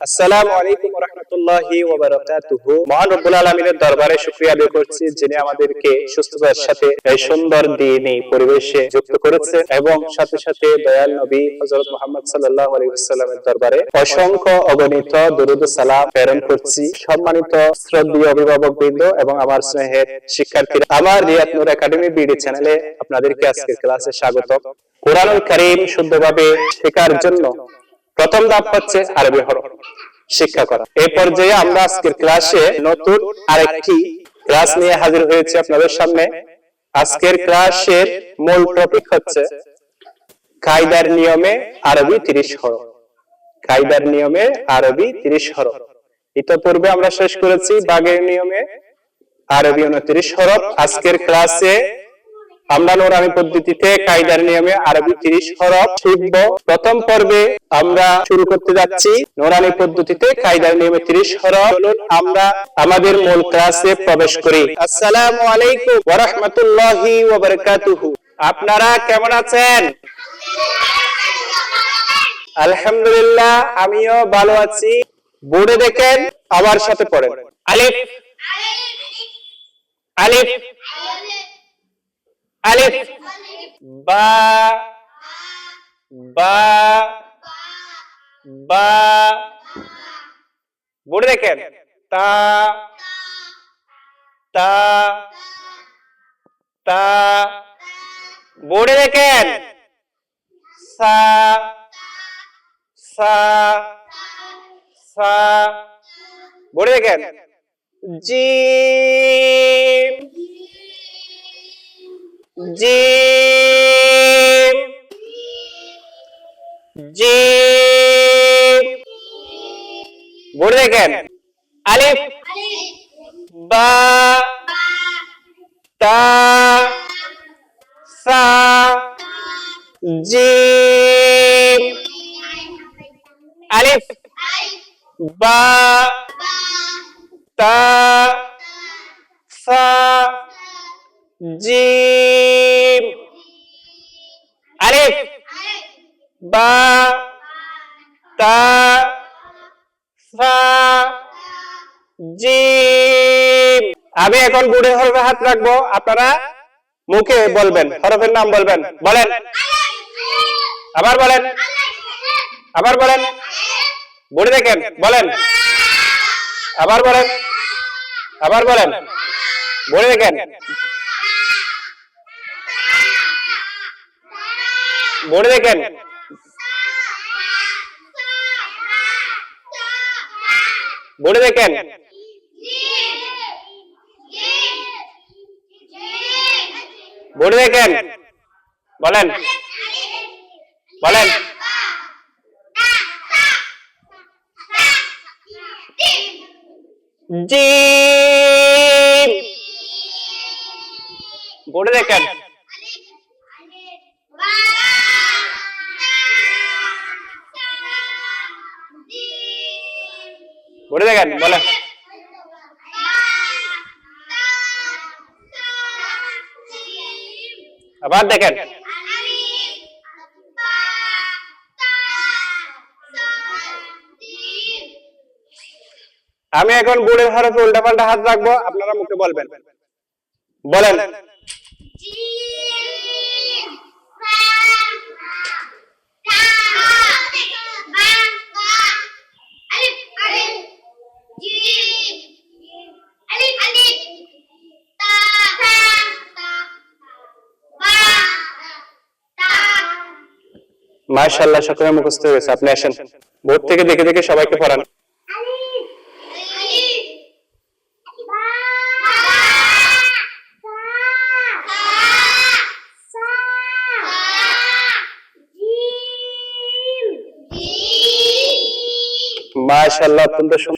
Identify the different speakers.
Speaker 1: আসসালামু আলাইকুম ওয়া রাহমাতুল্লাহি ওয়া বারাকাতুহু। মহান রব্বুল আলামিনের দরবারে শুকরিয়া আদায় করছি, যিনি আমাদেরকে সুস্থতার সাথে এই সুন্দর দ্বীনি পরিবেশে যুক্ত করেছে এবং সাথে সাথে দয়াল নবী হযরত মুহাম্মদ সাল্লাল্লাহু আলাইহি ওয়াসাল্লামের দরবারে অসংখ্য অগণিত দরুদ ও সালাম প্রেরণ করছি। সম্মানিত শ্রদ্ধেয় অভিভাবকবৃন্দ এবং আমার স্নেহের শিক্ষার্থীরা, আমার রিয়াদ নূর একাডেমি বিডি চ্যানেলে আপনাদেরকে আজকের ক্লাসে স্বাগত। কোরআনুল কারীম শুদ্ধভাবে শেখার জন্য প্রথম ধাপ হচ্ছে আরবি হরফ শিক্ষা করা। এই পর্যায়ে আমরা আজকের ক্লাসে নতুন আরেকটি ক্লাস নিয়ে হাজির হয়েছি আপনাদের সামনে। আজকের ক্লাসের মূল টপিক হচ্ছে কায়দার নিয়মে আরবি 30 হরফ। কায়দার নিয়মে আরবি 30 হরফ। ইতিপূর্বে আমরা শেষ করেছি বাগের নিয়মে আরবি 29 হরফ। আজকের ক্লাসে আমরা নুরানি পদ্ধতিতে কায়দার নিয়মে আরবি 30 হরফ শিখব। প্রথম পর্বে আমরা শুরু করতে যাচ্ছি নুরানি পদ্ধতিতে কায়দার নিয়মে 30 হরফ। চলুন আমরা আমাদের মূল ক্লাসে প্রবেশ করি। আসসালামু আলাইকুম ওয়া রাহমাতুল্লাহি ওয়া বারাকাতুহু। আপনারা কেমন আছেন? আলহামদুলিল্লাহ, আমিও ভালো আছি। বোর্ডে দেখেন, আমার সাথে পড়েন। আলিফ আলিফ আলিফ, বা বা বা, বোর্ডে দেখেন, তা তা তা, বোর্ডে দেখেন, সা সা সা, বোর্ডে দেখেন, জিম জিম জিম, বোর্ডে দেখেন, আলিফ বা তা সা জিম, আলিফ বা তা সা জিম, আলিফ বা তা সা জিম। আমি এখন বোর্ডের হরফে হাত রাখবো, আপনারা মুখে বলবেন, হরফের নাম বলবেন। বলেন, আবার বলেন, আবার বলেন, বোর্ডে দেখেন, বলেন, আবার বলেন, আবার বলেন, বোর্ডে দেখেন, বোর্ডে দেখেন, বোর্ডে দেখেন, বোর্ডে দেখেন, বলেন, বলেন, জিম, বোর্ডে দেখেন, বোর্ডে দেখেন, বলেন, আবার দেখেন, আমি এখন বোর্ডের হরফে উল্টাপাল্টা হাত রাখবো, আপনারা মুখে বলবেন। বলেন, মাশাআল্লাহ, সকলে মুখস্থ হয়ে গেছে। আপনি আসেন, বোর্ড থেকে দেখে দেখে সবাইকে পড়ান। মাশাআল্লাহ, অত্যন্ত